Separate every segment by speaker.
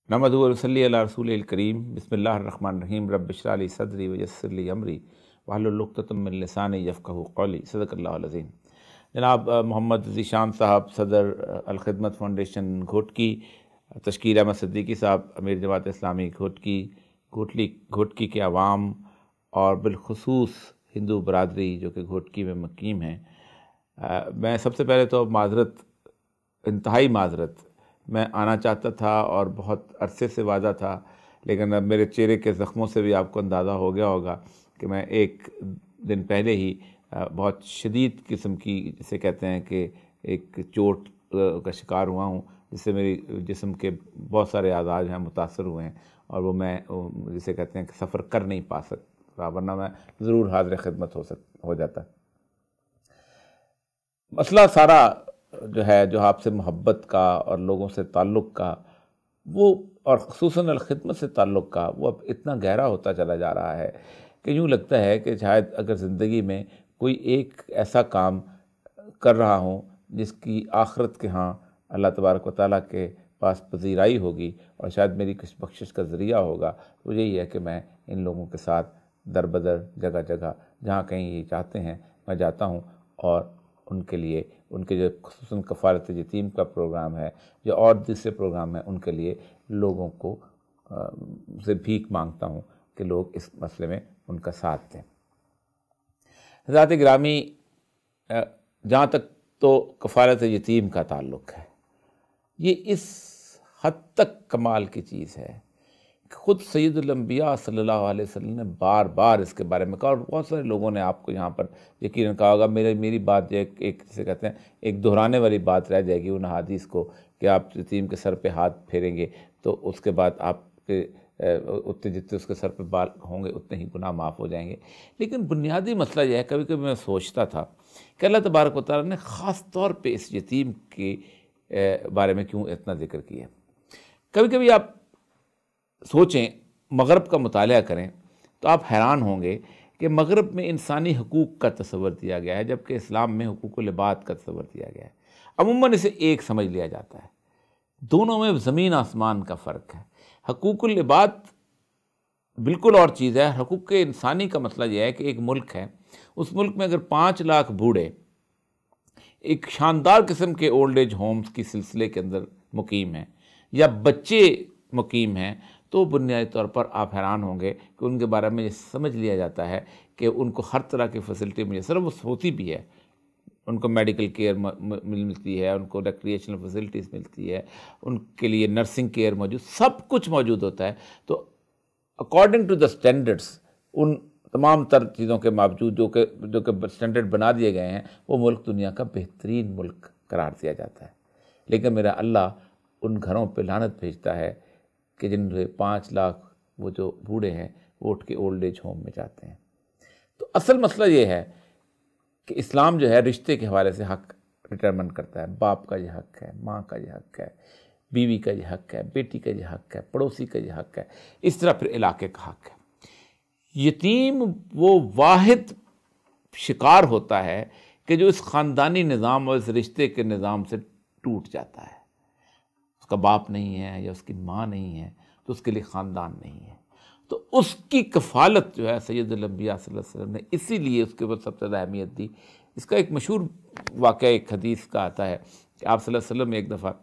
Speaker 1: नहमदुहु व नसल्ली अला रसूलिल करीम बिस्मिल्लाहिर्रहमानिर्रहीम रब्बि इश्रह ली सदरी व यस्सिर ली अमरी वहलुल उक़दतम मिन लिसानी यफ़क़हू क़ौली सदक़ल्लाहुल अज़ीम। जनाब मोहम्मद ज़ीशान साहब, सदर अल-ख़िदमत फ़ाउंडेशन घोटकी, तशकील अहमद सिद्दीकी साहब, अमीर जमात इस्लामी घोटकी के अवाम और बिलखुसूस हिंदू बरादरी जो कि घोटकी में मुक़ीम हैं, मैं सबसे पहले तो इंतहाई माज़रत, मैं आना चाहता था और बहुत अरसे से वादा था, लेकिन अब मेरे चेहरे के ज़ख्मों से भी आपको अंदाज़ा हो गया होगा कि मैं एक दिन पहले ही बहुत शदीद किस्म की, जिसे कहते हैं कि एक चोट का शिकार हुआ हूँ, जिससे मेरी जिस्म के बहुत सारे आज़ा हैं मुतासर हुए हैं और वो मैं जिसे कहते हैं कि सफ़र कर नहीं पा सकता, वरना मैं ज़रूर हाज़िर ख़िदमत हो जाता। मसला सारा जो है, जो आपसे मोहब्बत का और लोगों से ताल्लुक़ का, वो और ख़ुसूसन अल-ख़िदमत से ताल्लुक़ का, वो अब इतना गहरा होता चला जा रहा है कि यूँ लगता है कि शायद अगर ज़िंदगी में कोई एक ऐसा काम कर रहा हूँ जिसकी आखिरत के यहाँ अल्लाह तबारक व तआला के पास पज़ीराई होगी और शायद मेरी कुछ बख्शिश का ज़रिया होगा, तो यही है कि मैं इन लोगों के साथ दर बदर जगह जगह जहाँ कहीं ये चाहते हैं मैं जाता हूँ और उनके लिए, उनके जो ख़ुसूसन कफ़ालत यतीम का प्रोग्राम है या और दूसरे प्रोग्राम है, उनके लिए लोगों को से भीख मांगता हूँ कि लोग इस मसले में उनका साथ दें। ज़ात गिरामी, जहाँ तक तो कफ़ालत यतीम का ताल्लुक़ है, ये इस हद तक कमाल की चीज़ है, ख़ुद सैयदुल अंबिया सल्लल्लाहु अलैहि वसल्लम ने बार बार इसके बारे में कहा और बहुत सारे लोगों ने आपको यहाँ पर यकीनन कहा होगा। मेरी बात एक जिसे कहते हैं एक दोहराने वाली बात रह जाएगी उन हदीस को कि आप यतीम के सर पे हाथ फेरेंगे तो उसके बाद आपके उतने जितने उसके सर पे बाल होंगे उतने ही गुनाह माफ़ हो जाएंगे। लेकिन बुनियादी मसला यह है, कभी कभी मैं सोचता था कि अल्लाह तबारक व तआला ने ख़ास तौर पर इस यतीम के बारे में क्यों इतना ज़िक्र किया। कभी कभी आप सोचें, मग़रब का मुतालिया करें तो आप हैरान होंगे कि मग़रब में इंसानी हकूक़ का तस्वर दिया गया है, जबकि इस्लाम में हुकूकुल इबाद का तस्वर दिया गया है। अमूमन इसे एक समझ लिया जाता है, दोनों में ज़मीन आसमान का फ़र्क है। हुकूकुल इबाद बिल्कुल और चीज़ है। हकूक़ इंसानी का मसला यह है कि एक मुल्क है, उस मुल्क में अगर 5 लाख बूढ़े एक शानदार किस्म के ओल्ड एज होम्स की सिलसिले के अंदर मुकीम हैं या बच्चे मुकीम हैं, तो बुनियादी तौर पर आप हैरान होंगे कि उनके बारे में ये समझ लिया जाता है कि उनको हर तरह की फैसिलिटी मुयसर होती भी है। उनको मेडिकल केयर मिलती है, उनको रिक्रिएशनल फैसिलिटीज़ मिलती है, उनके लिए नर्सिंग केयर मौजूद, सब कुछ मौजूद होता है। तो अकॉर्डिंग टू द स्टैंडर्ड्स, उन तमाम तर चीज़ों के बावजूद जो कि स्टैंडर्ड बना दिए गए हैं, वो मुल्क दुनिया का बेहतरीन मुल्क करार दिया जाता है। लेकिन मेरा अल्लाह उन घरों पर लानत भेजता है कि जिनसे 5 लाख वो जो बूढ़े हैं वो उठ के ओल्ड एज होम में जाते हैं। तो असल मसला ये है कि इस्लाम जो है रिश्ते के हवाले से हक़ डिटरमिन करता है। बाप का ये हक़ है, माँ का ये हक़ है, बीवी का ये हक़ है, बेटी का ये हक़ है, पड़ोसी का ये हक़ है, इस तरह फिर इलाके का हक़ है। यतीम वो वाहिद शिकार होता है कि जो इस ख़ानदानी निज़ाम और इस रिश्ते के निज़ाम से टूट जाता है। उसका बाप नहीं है या उसकी माँ नहीं है तो उसके लिए ख़ानदान नहीं है, तो उसकी कफ़ालत जो है सैयदुल अंबिया सल्लल्लाहु अलैहि वसल्लम ने इसीलिए उसके ऊपर सबसे ज़्यादा अहमियत दी। इसका एक मशहूर वाक़या एक हदीस का आता है कि आप सल्लल्लाहु अलैहि वसल्लम एक दफ़ा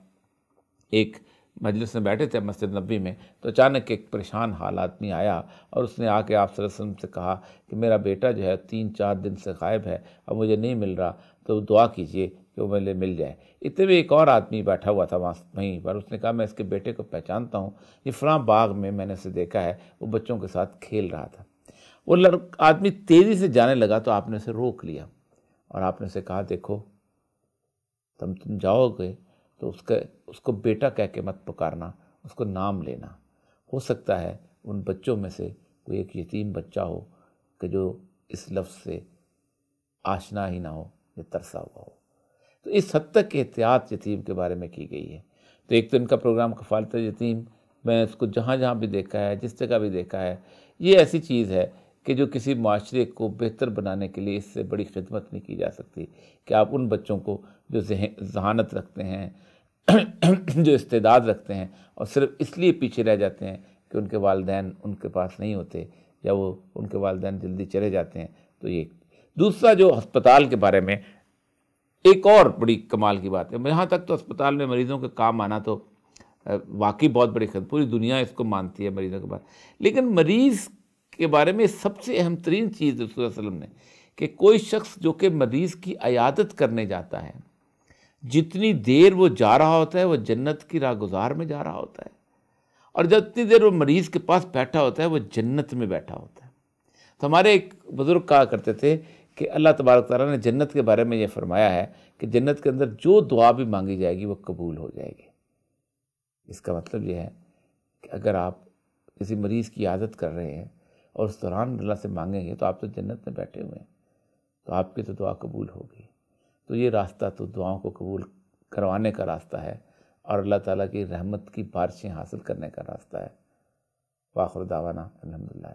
Speaker 1: एक मजलिस में बैठे थे मस्जिद नबी में, तो अचानक एक परेशान हाल आदमी आया और उसने आके आप सल्लल्लाहु अलैहि वसल्लम से कहा कि मेरा बेटा जो है 3-4 दिन से गायब है, अब मुझे नहीं मिल रहा, तो दुआ कीजिए कि वो मुझे मिल जाए। इतने में एक और आदमी बैठा हुआ था वहीं पर, उसने कहा मैं इसके बेटे को पहचानता हूँ, ये फ़लाँ बाग में मैंने उसे देखा है, वो बच्चों के साथ खेल रहा था। वो आदमी तेज़ी से जाने लगा तो आपने उसे रोक लिया और आपने उसे कहा देखो तुम जाओगे तो उसको बेटा कह के मत पुकारना, उसको नाम लेना। हो सकता है उन बच्चों में से कोई एक यतीम बच्चा हो कि जो इस लफ्ज़ से आशना ही ना हो या तरसा हुआ हो। तो इस हद तक एहतियात यतीम के बारे में की गई है। तो एक तो इनका प्रोग्राम कफ़ालत यतीम, मैं इसको जहाँ जहाँ भी देखा है, जिस जगह भी देखा है, ये ऐसी चीज़ है कि जो किसी माशरे को बेहतर बनाने के लिए इससे बड़ी खिदमत नहीं की जा सकती कि आप उन बच्चों को जो ज़हानत रखते हैं, جو استعداد رکھتے ہیں اور صرف اس لیے پیچھے رہ جاتے ہیں کہ ان کے والدین ان کے پاس نہیں ہوتے یا وہ ان کے والدین جلدی چلے جاتے ہیں، تو یہ دوسرا جو ہسپتال کے بارے میں ایک اور بڑی کمال کی بات ہے، یہاں تک تو ہسپتال میں مریضوں کے کام آنا تو واقعی بہت بڑی خدمت، پوری دنیا اس کو مانتی ہے مریضوں کے بارے، لیکن مریض کے بارے میں سب سے اہم ترین چیز رسول اللہ علیہ وسلم نے کہ کوئی شخص جو کہ مریض کی عیادت کرنے جاتا ہے، جتنی دیر وہ جا رہا ہوتا ہے وہ جنت کی راہ گزار میں جا رہا ہوتا ہے، اور جتنی دیر وہ مریض کے پاس بیٹھا ہوتا ہے وہ جنت میں بیٹھا ہوتا ہے۔ تو ہمارے ایک بزرگ کہا کرتے تھے کہ اللہ تبارک تعالیٰ نے جنت کے بارے میں یہ فرمایا ہے کہ جنت کے اندر جو دعا بھی مانگی جائے گی وہ قبول ہو جائے گی۔ اس کا مطلب یہ ہے کہ اگر آپ کسی مریض کی عیادت کر رہے ہیں اور اس دوران اللہ سے مانگیں گے تو آپ تو جنت میں بیٹھے ہوئے ہیں، تو آپ کی تو دعا قبول ہوگی۔ تو یہ راستہ تو دعاؤں کو قبول کروانے کا راستہ ہے اور اللہ تعالیٰ کی رحمت کی بارشیں حاصل کرنے کا راستہ ہے۔ وآخر دعوانا الحمدللہ۔